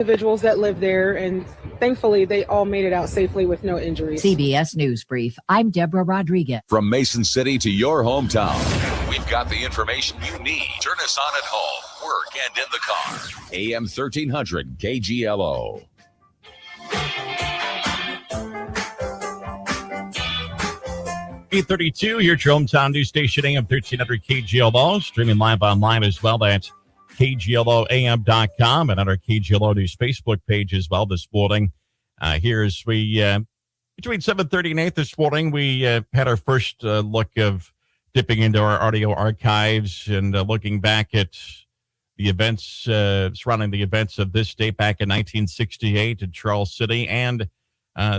individuals that live there, and thankfully they all made it out safely with no injuries. CBS News Brief. I'm Deborah Rodriguez. From Mason City to your hometown, we've got the information you need. Turn us on at home, work, and in the car. AM 1300 KGLO. .32 here at your hometown news station, AM 1300 KGLO, streaming live online as well at KGLOAM.com and on our KGLO News Facebook page as well this morning. Here's we between 7:30 and 8 this morning, we had our first look of dipping into our audio archives and looking back at the events surrounding the events of this date back in 1968 in Charles City and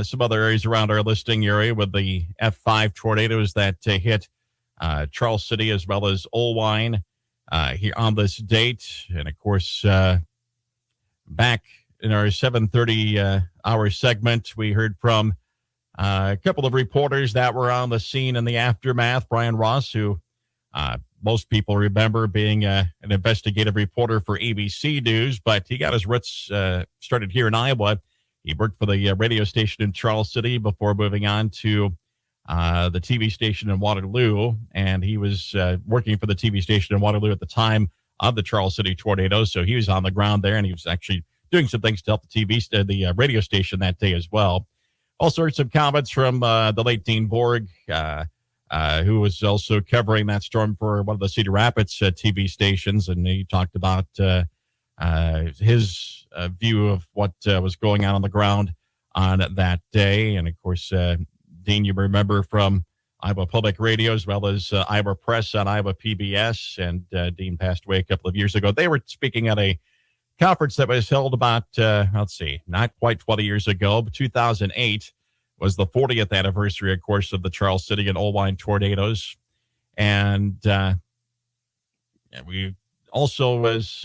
some other areas around our listing area with the F5 tornadoes that hit Charles City as well as Olwine here on this date. And of course, back in our 7:30 hour segment, we heard from a couple of reporters that were on the scene in the aftermath. Brian Ross, who most people remember being an investigative reporter for ABC News, but he got his roots started here in Iowa. He worked for the radio station in Charles City before moving on to the TV station in Waterloo. And he was working for the TV station in Waterloo at the time of the Charles City tornado. So he was on the ground there, and he was actually doing some things to help the radio station that day as well. Also heard some comments from the late Dean Borg, who was also covering that storm for one of the Cedar Rapids TV stations. And he talked about his view of what was going on the ground on that day. And of course, Dean, you remember from Iowa Public Radio as well as Iowa Press on Iowa PBS. And Dean passed away a couple of years ago. They were speaking at a conference that was held about, not quite 20 years ago, but 2008 was the 40th anniversary, of course, of the Charles City and Olwine tornadoes. And we also was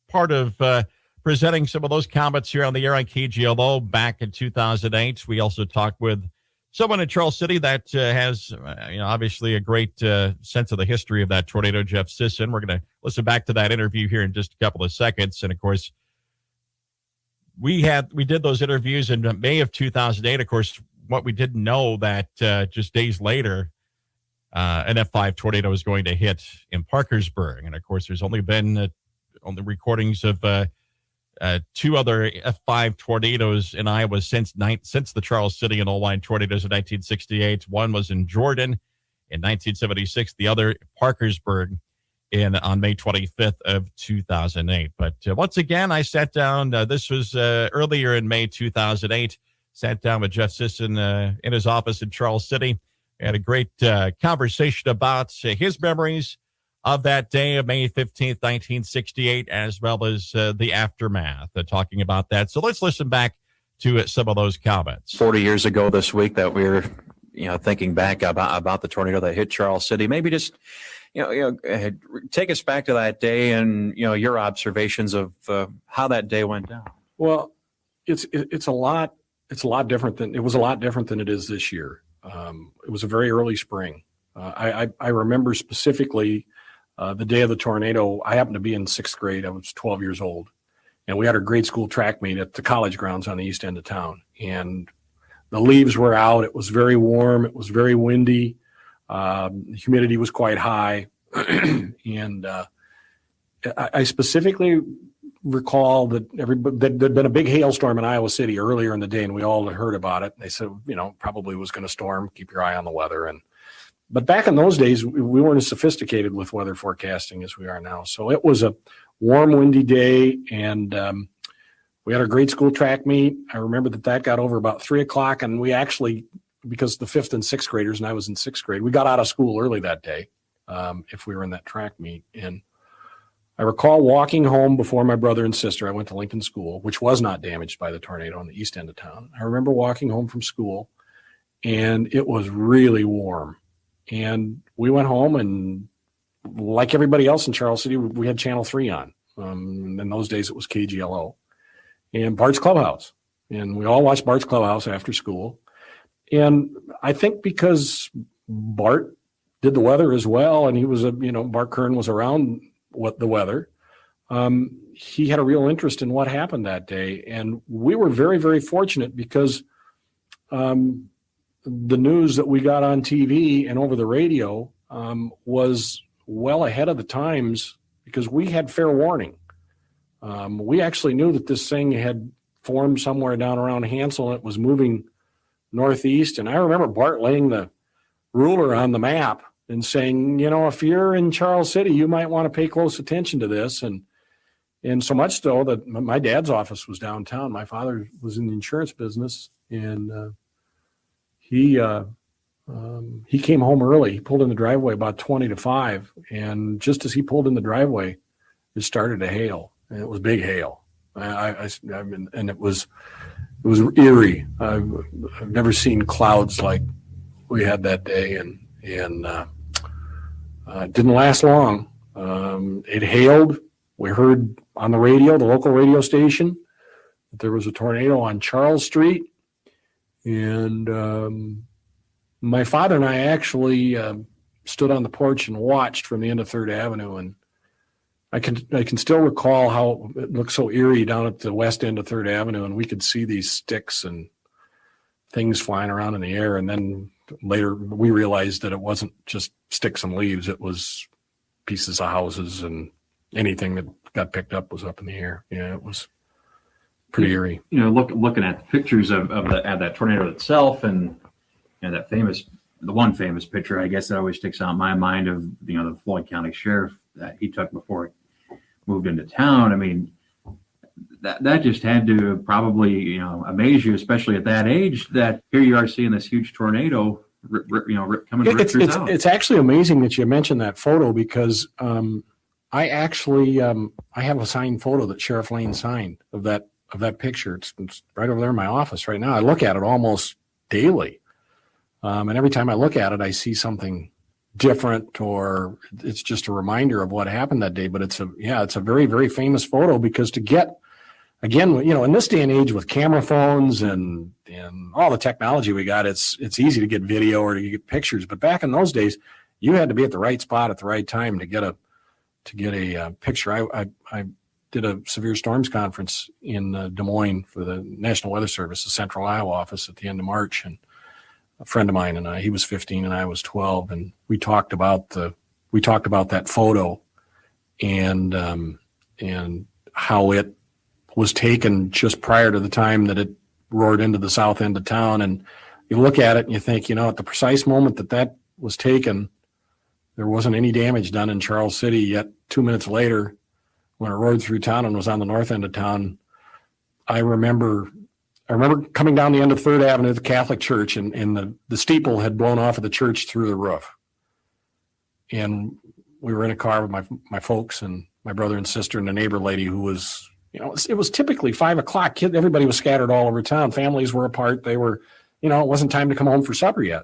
part of presenting some of those comments here on the air on KGLO back in 2008. We also talked with someone in Charles City that has, obviously a great sense of the history of that tornado, Jeff Sisson. We're going to listen back to that interview here in just a couple of seconds. And of course, we did those interviews in May of 2008. Of course, what we didn't know that just days later, an F5 tornado was going to hit in Parkersburg. And of course, there's only been only recordings of two other F5 tornadoes in Iowa since the Charles City and Olwine tornadoes in 1968. One was in Jordan in 1976. The other, Parkersburg, on May 25th of 2008. But once again, I sat down. This was earlier in May 2008. Sat down with Jeff Sisson in his office in Charles City. We had a great conversation about his memories of that day of May 15th, 1968, as well as the aftermath, talking about that. So let's listen back to some of those comments. 40 years ago this week that we were, thinking back about the tornado that hit Charles City. Maybe just, take us back to that day and, your observations of how that day went down. Well, it was a lot different than it is this year. It was a very early spring. I remember specifically the day of the tornado. I happened to be in sixth grade. I was 12 years old, and we had our grade school track meet at the college grounds on the east end of town. And the leaves were out. It was very warm. It was very windy. The humidity was quite high. And I specifically recall that there'd been a big hailstorm in Iowa City earlier in the day, and we all had heard about it. They said, probably was going to storm. Keep your eye on the weather. But back in those days, we weren't as sophisticated with weather forecasting as we are now. So it was a warm, windy day, and we had our grade school track meet. I remember that got over about 3:00, and we actually, because the fifth and sixth graders, and I was in sixth grade, we got out of school early that day if we were in that track meet. And I recall walking home before my brother and sister. I went to Lincoln School, which was not damaged by the tornado on the east end of town. I remember walking home from school, and it was really warm. And we went home, and like everybody else in Charles City, we had Channel 3 on. In those days, it was KGLO. And Bart's Clubhouse. And we all watched Bart's Clubhouse after school. And I think because Bart did the weather as well, and he was Bart Kern was around the weather, he had a real interest in what happened that day. And we were very, very fortunate because the news that we got on TV and over the radio was well ahead of the times because we had fair warning. We actually knew that this thing had formed somewhere down around Hansel and it was moving northeast. And I remember Bart laying the ruler on the map and saying, if you're in Charles City, you might want to pay close attention to this. And so much so that my dad's office was downtown. My father was in the insurance business, and he came home early. He pulled in the driveway about 20 to 5, and just as he pulled in the driveway, it started to hail, and it was big hail. I mean, and it was eerie. I've never seen clouds like we had that day, and it didn't last long. It hailed. We heard on the radio, the local radio station, that there was a tornado on Charles Street. And my father and I actually stood on the porch and watched from the end of 3rd Avenue. And I can still recall how it looked so eerie down at the west end of 3rd Avenue. And we could see these sticks and things flying around in the air. And then later we realized that it wasn't just sticks and leaves. It was pieces of houses, and anything that got picked up was up in the air. Yeah, it was pretty eerie. Looking at the pictures of that tornado itself, and the one famous picture, I guess, that always sticks out in my mind of the Floyd County Sheriff that he took before he moved into town. I mean, that just had to probably amaze you, especially at that age. That here you are seeing this huge tornado, coming. It's actually amazing that you mentioned that photo because. I actually I have a signed photo that Sheriff Lane signed of that picture. It's right over there in my office right now. I look at it almost daily, and every time I look at it, I see something different, or it's just a reminder of what happened that day. But it's a very, very famous photo because to get again, in this day and age with camera phones and all the technology we got, it's easy to get video or to get pictures. But back in those days, you had to be at the right spot at the right time to get a picture. I did a severe storms conference in Des Moines for the National Weather Service, the Central Iowa office at the end of March. And a friend of mine and he was 15 and I was 12. And we talked about that photo and how it was taken just prior to the time that it roared into the south end of town. And you look at it and you think, at the precise moment that was taken, there wasn't any damage done in Charles City, yet 2 minutes later, when it roared through town and was on the north end of town, I remember coming down the end of 3rd Avenue, the Catholic church, and the steeple had blown off of the church through the roof. And we were in a car with my folks and my brother and sister and a neighbor lady who was, it was typically 5 o'clock. Everybody was scattered all over town. Families were apart. They were, it wasn't time to come home for supper yet.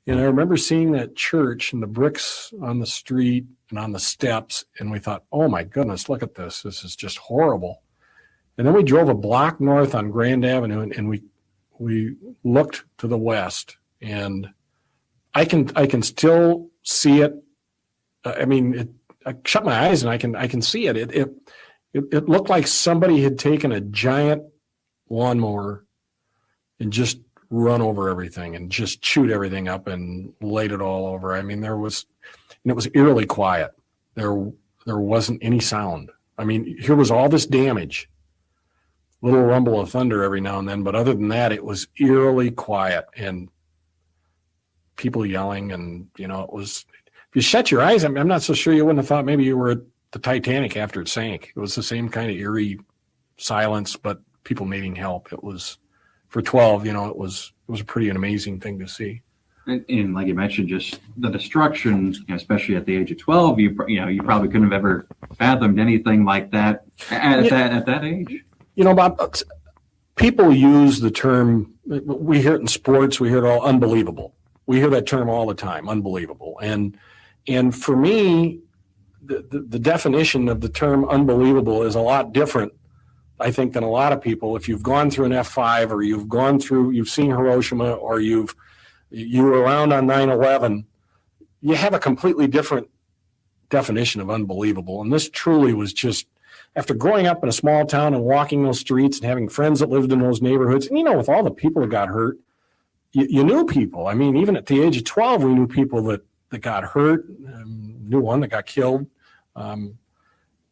And I remember seeing that church and the bricks on the street and on the steps, and we thought, oh my goodness, look at this. This is just horrible. And then we drove a block north on Grand Avenue, and we looked to the west, and I can still see it. I shut my eyes and I can see it. It looked like somebody had taken a giant lawnmower and just run over everything and just chewed everything up and laid it all over. I mean, it was eerily quiet. There wasn't any sound. I mean, here was all this damage, little rumble of thunder every now and then, but other than that, it was eerily quiet and people yelling. And, it was, if you shut your eyes, I'm not so sure you wouldn't have thought maybe you were at the Titanic after it sank. It was the same kind of eerie silence, but people needing help. It was, for 12, it was a pretty amazing thing to see. And like you mentioned, just the destruction, especially at the age of 12, you probably couldn't have ever fathomed anything like that at that age. Bob, people use the term, we hear it in sports, we hear it all, unbelievable. We hear that term all the time, unbelievable. And for me, the definition of the term unbelievable is a lot different, I think, than a lot of people. If you've gone through an F5 or you've seen Hiroshima or you were around on 9/11, you have a completely different definition of unbelievable. And this truly was just, after growing up in a small town and walking those streets and having friends that lived in those neighborhoods, and with all the people that got hurt, you knew people. I mean, even at the age of 12, we knew people that got hurt, knew one that got killed.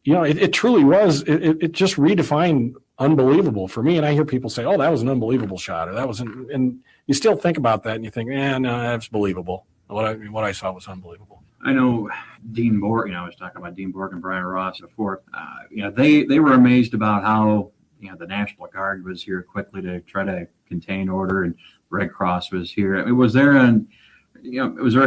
It truly was, it just redefined unbelievable for me. And I hear people say, oh, that was an unbelievable shot, or that was, and you still think about that and you think, no, that's believable. What I saw was unbelievable. I know Dean Borg, I was talking about Dean Borg and Brian Ross before, they were amazed about how, the National Guard was here quickly to try to contain order, and Red Cross was here. I mean, was there an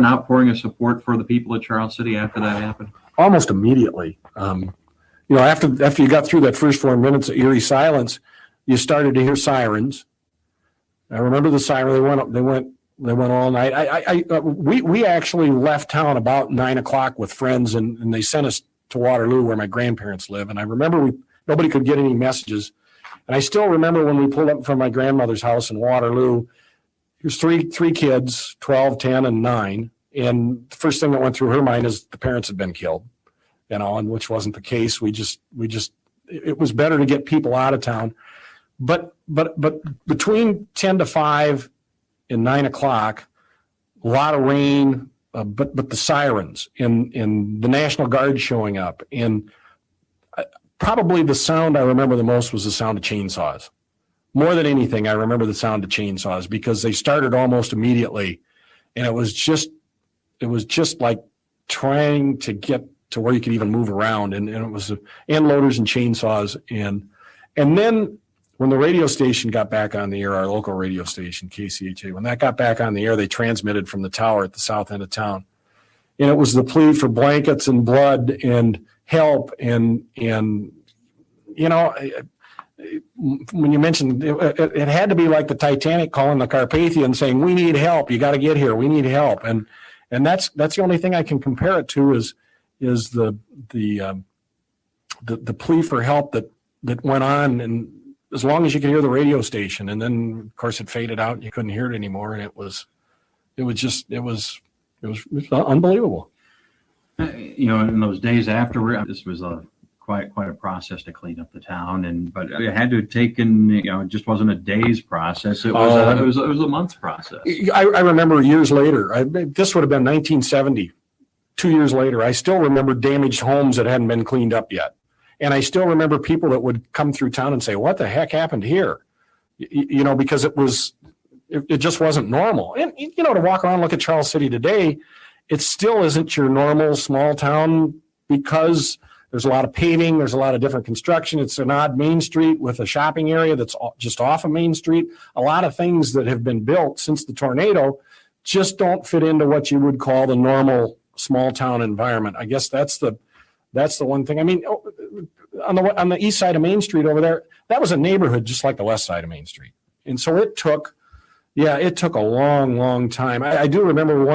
outpouring of support for the people of Charles City after that happened? Almost immediately. After you got through that first 4 minutes of eerie silence, you started to hear sirens. I remember the siren. They went all night. We actually left town about 9:00 with friends, and they sent us to Waterloo, where my grandparents live. And I remember nobody could get any messages. And I still remember when we pulled up from my grandmother's house in Waterloo. There's three kids, 12, 10, and 9. And the first thing that went through her mind is the parents had been killed, and which wasn't the case. It was better to get people out of town. But between 10 to 5 and 9:00, a lot of rain, but the sirens and the National Guard showing up. And probably the sound I remember the most was the sound of chainsaws. More than anything, I remember the sound of chainsaws, because they started almost immediately. And it was just like trying to get to where you could even move around. And it was end loaders and chainsaws. And then when the radio station got back on the air, our local radio station, KCHA, when that got back on the air, they transmitted from the tower at the south end of town. And it was the plea for blankets and blood and help. And when you mentioned it had to be like the Titanic calling the Carpathian saying, we need help. You got to get here. We need help. And that's the only thing I can compare it to is the plea for help that went on. And as long as you could hear the radio station, and then of course it faded out and you couldn't hear it anymore. And it was unbelievable. In those days afterward, this was quite a process to clean up the town, but it had to have taken, it just wasn't a day's process. It was a month's process. I remember years later, this would have been 1970, 2 years later, I still remember damaged homes that hadn't been cleaned up yet. And I still remember people that would come through town and say, what the heck happened here? Because it just wasn't normal. And, to walk around and look at Charles City today, it still isn't your normal small town, because there's a lot of paving. There's a lot of different construction. It's an odd main street with a shopping area that's just off of Main Street. A lot of things that have been built since the tornado just don't fit into what you would call the normal small town environment. I guess that's the one thing. I mean, on the east side of Main Street over there, that was a neighborhood just like the west side of Main Street. And so it took a long, long time. I do remember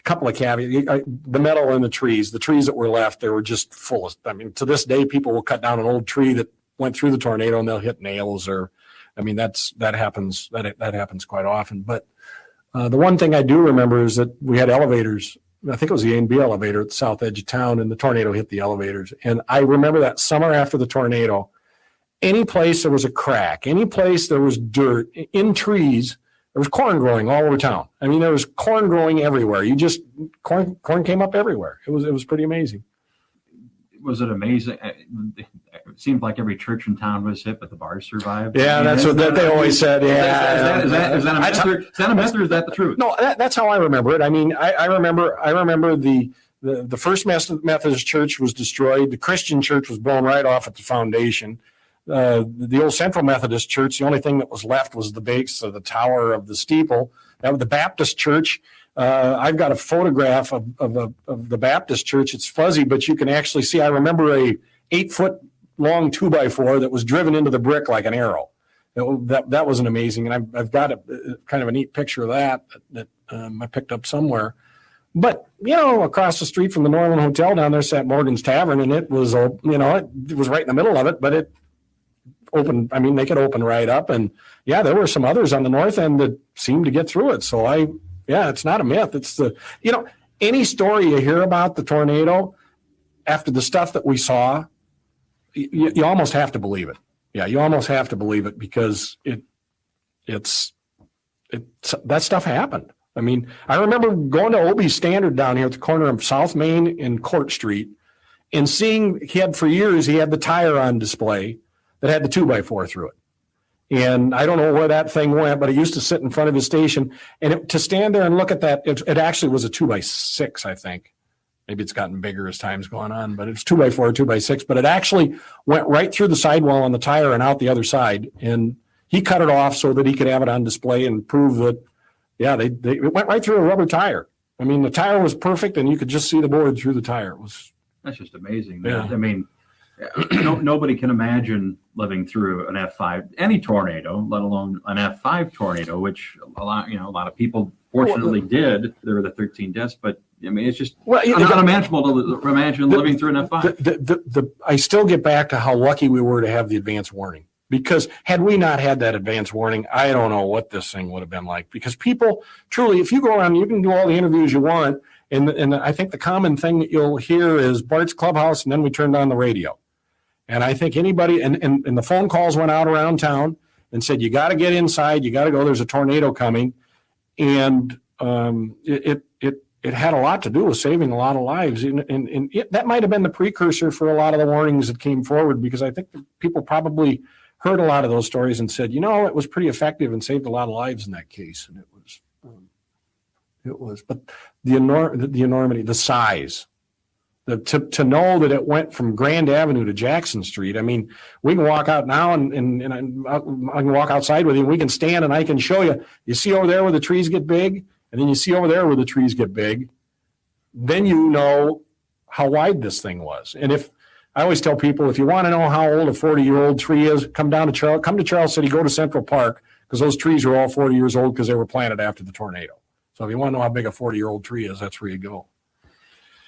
couple of caveats, the metal in the trees that were left, they were just full of, to this day, people will cut down an old tree that went through the tornado and they'll hit nails that happens quite often. But the one thing I do remember is that we had elevators. I think it was the A&B elevator at the south edge of town, and the tornado hit the elevators. And I remember that summer after the tornado, any place there was a crack, any place there was dirt in trees, there was corn growing all over town. There was corn growing everywhere. Corn came up everywhere. It was pretty amazing. Was it amazing? It seemed like every church in town was hit, but the bars survived. Yeah, that's what they always said. Yeah, is that a myth? Is that a myth, or is that the truth? No, that's how I remember it. I remember the first Methodist church was destroyed. The Christian church was blown right off at the foundation. The old Central Methodist Church, the only thing that was left was the base of the tower of the steeple. That was the Baptist Church. I've got a photograph of the Baptist Church. It's fuzzy, but you can actually see. I remember a 8-foot long 2x4 that was driven into the brick like an arrow. That was an amazing, and I've got a kind of a neat picture of that I picked up somewhere. But, across the street from the Norland Hotel down there sat Morgan's Tavern, and it was, it was right in the middle of it, but it opened. They could open right up. And yeah, there were some others on the north end that seemed to get through it. So it's not a myth. It's any story you hear about the tornado, after the stuff that we saw, you almost have to believe it. Yeah, you almost have to believe it because it's that stuff happened. I mean, I remember going to Obie's Standard down here at the corner of South Main and Court Street and seeing he had the tire on display that had the 2x4 through it. And I don't know where that thing went, but it used to sit in front of his station. And to stand there and look at that, it actually was a 2x6, I think. Maybe it's gotten bigger as time's gone on, but it's 2x4 or 2x6. But it actually went right through the sidewall on the tire and out the other side. And he cut it off so that he could have it on display and prove that, yeah, it went right through a rubber tire. I mean, the tire was perfect, and you could just see the board through the tire. That's just amazing. Yeah. I mean, nobody can imagine living through an F5, any tornado, let alone an F5 tornado, which a lot of people fortunately did. There were the 13 deaths, but I mean, it's just unimaginable to imagine living through an F5. I still get back to how lucky we were to have the advance warning, because had we not had that advance warning, I don't know what this thing would have been like. Because people truly, if you go around, you can do all the interviews you want, and I think the common thing that you'll hear is Bart's Clubhouse, and then we turned on the radio. And I think anybody, and the phone calls went out around town and said, you got to get inside, you got to go, there's a tornado coming. And it had a lot to do with saving a lot of lives. And that might have been the precursor for a lot of the warnings that came forward, because I think people probably heard a lot of those stories and said, it was pretty effective and saved a lot of lives in that case. And but the enormity, the size, to know that it went from Grand Avenue to Jackson Street. I mean, we can walk out now and I can walk outside with you, and we can stand and I can show you. You see over there where the trees get big, and then you see over there where the trees get big. Then you know how wide this thing was. And I always tell people, if you want to know how old a 40-year-old tree is, come to Charles City, go to Central Park, because those trees are all 40 years old because they were planted after the tornado. So if you want to know how big a 40-year-old tree is, that's where you go.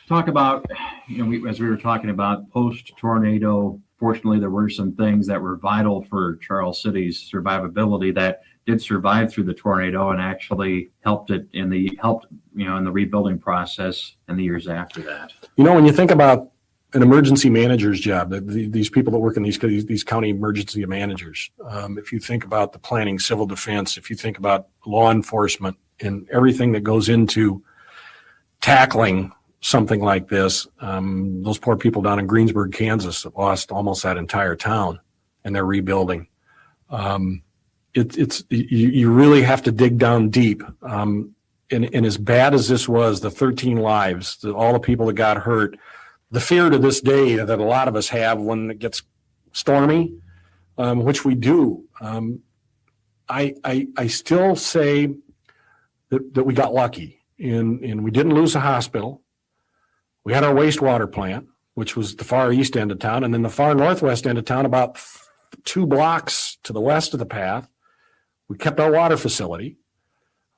Talk about, as we were talking about post-tornado, fortunately, there were some things that were vital for Charles City's survivability that did survive through the tornado and actually helped in the rebuilding process in the years after that. When you think about an emergency manager's job, these people that work in these county emergency managers, if you think about the planning, civil defense, if you think about law enforcement and everything that goes into tackling something like this, those poor people down in Greensburg, Kansas, that lost almost that entire town, and they're rebuilding. You really have to dig down deep. And as bad as this was, the 13 lives, all the people that got hurt, the fear to this day that a lot of us have when it gets stormy, which we do. I still say that we got lucky, and we didn't lose a hospital. We had our wastewater plant, which was the far east end of town, and then the far northwest end of town, about 2 blocks to the west of the path. We kept our water facility.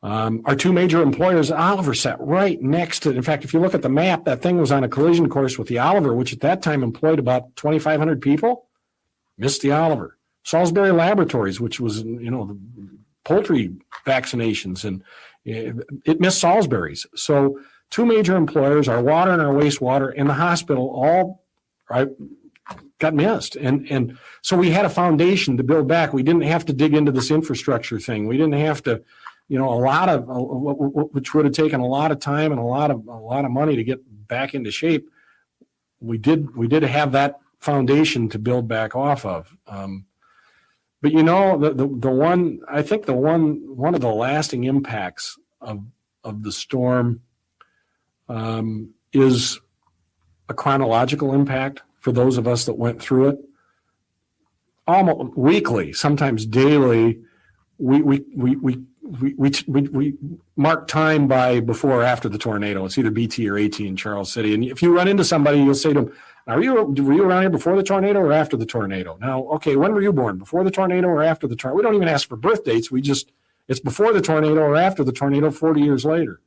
Our 2 major employers, Oliver sat right next to, in fact, if you look at the map, that thing was on a collision course with the Oliver, which at that time employed about 2,500 people. Missed the Oliver. Salisbury Laboratories, which was, the poultry vaccinations, and it missed Salisbury's. So 2 major employers, our water and our wastewater, and the hospital all got missed. And so we had a foundation to build back. We didn't have to dig into this infrastructure thing. We didn't have to, which would have taken a lot of time and a lot of money to get back into shape. We did have that foundation to build back off of. But one of the lasting impacts of the storm is a chronological impact for those of us that went through it. Almost weekly, sometimes daily, we mark time by before or after the tornado. It's either BT or AT in Charles City. And if you run into somebody, you'll say to them, were you around here before the tornado or after the tornado? Now, okay, when were you born? Before the tornado or after the tornado? We don't even ask for birth dates. It's before the tornado or after the tornado 40 years later.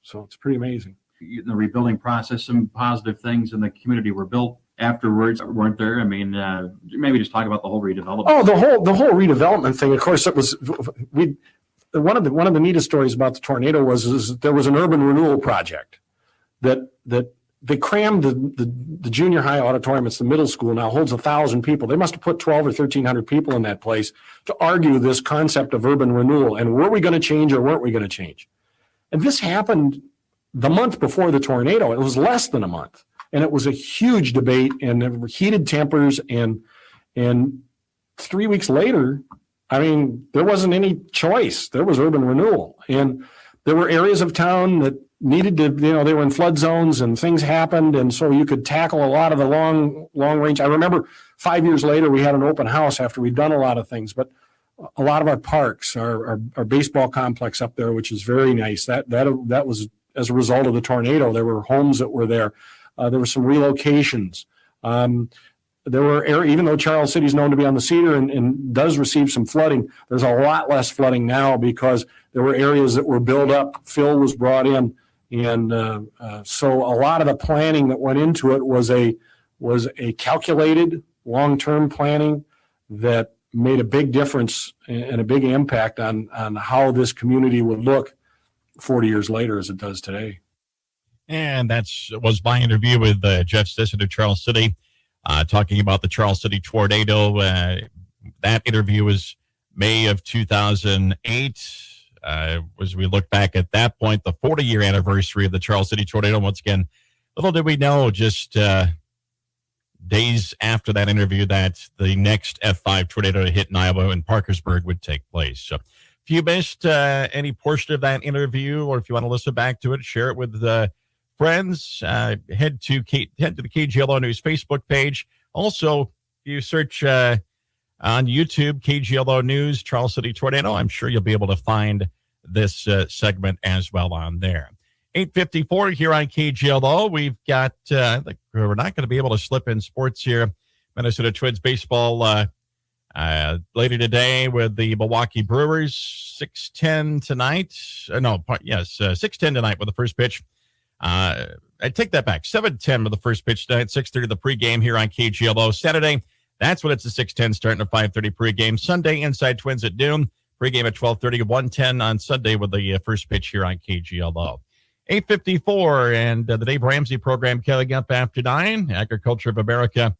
So it's pretty amazing. The rebuilding process, some positive things in the community were built afterwards, weren't there? I mean, maybe just talk about the whole redevelopment. Oh, the whole redevelopment thing. Of course, it was one of the neatest stories about the tornado was that there was an urban renewal project that they crammed the junior high auditorium. It's the middle school now, holds 1,000 people. They must have put 12 or 1,300 people in that place to argue this concept of urban renewal. And were we going to change or weren't we going to change? And this happened the month before the tornado. It was less than a month. And it was a huge debate, and there were heated tempers. And 3 weeks later, I mean, there wasn't any choice. There was urban renewal. And there were areas of town that needed to, they were in flood zones and things happened. And so you could tackle a lot of the long range. I remember 5 years later, we had an open house after we'd done a lot of things, but a lot of our parks, our baseball complex up there, which is very nice. That was as a result of the tornado. There were homes that were there. There were some relocations. There were, even though Charles City is known to be on the Cedar and does receive some flooding, there's a lot less flooding now because there were areas that were built up. Fill was brought in. And so a lot of the planning that went into it was a calculated long-term planning that made a big difference and a big impact on how this community would look 40 years later as it does today. And that was my interview with Jeff Sisson of Charles City, talking about the Charles City tornado. That interview was May of 2008. As we look back at that point, the 40-year anniversary of the Charles City tornado. Once again, little did we know just days after that interview that the next F5 tornado to hit in Iowa and Parkersburg would take place. So if you missed any portion of that interview, or if you want to listen back to it, share it with friends, head to the KGLO News Facebook page. Also, if you search on YouTube, KGLO News, Charles City Tornado, I'm sure you'll be able to find this segment as well on there. 8:54 here on KGLO. We've got, we're not going to be able to slip in sports here. Minnesota Twins baseball later today with the Milwaukee Brewers, 6:10 tonight. 6:10 tonight with the first pitch. I take that back. 7:10 with the first pitch tonight, 6:30 the pregame here on KGLO. Saturday, that's when it's a 6:10 starting at 5:30 pregame. Sunday, Inside Twins at noon. Pregame at 12:30, 1:10 on Sunday with the first pitch here on KGLO. 8:54 and the Dave Ramsey program coming up after 9. Agriculture of America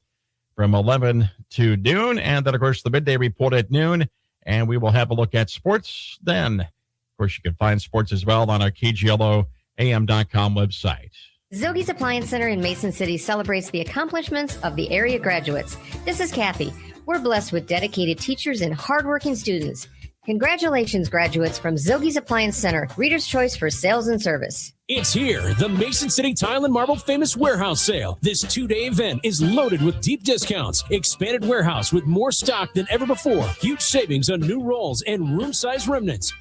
from 11 to noon. And then, of course, the midday report at noon. And we will have a look at sports then. Of course, you can find sports as well on our KGLOAM.com website. Zogi's Appliance Center in Mason City celebrates the accomplishments of the area graduates. This is Kathy. We're blessed with dedicated teachers and hardworking students. Congratulations, graduates from Zogi's Appliance Center, Reader's Choice for Sales and Service. It's here, the Mason City Tile and Marble Famous Warehouse Sale. This 2-day event is loaded with deep discounts, expanded warehouse with more stock than ever before, huge savings on new rolls and room-size remnants.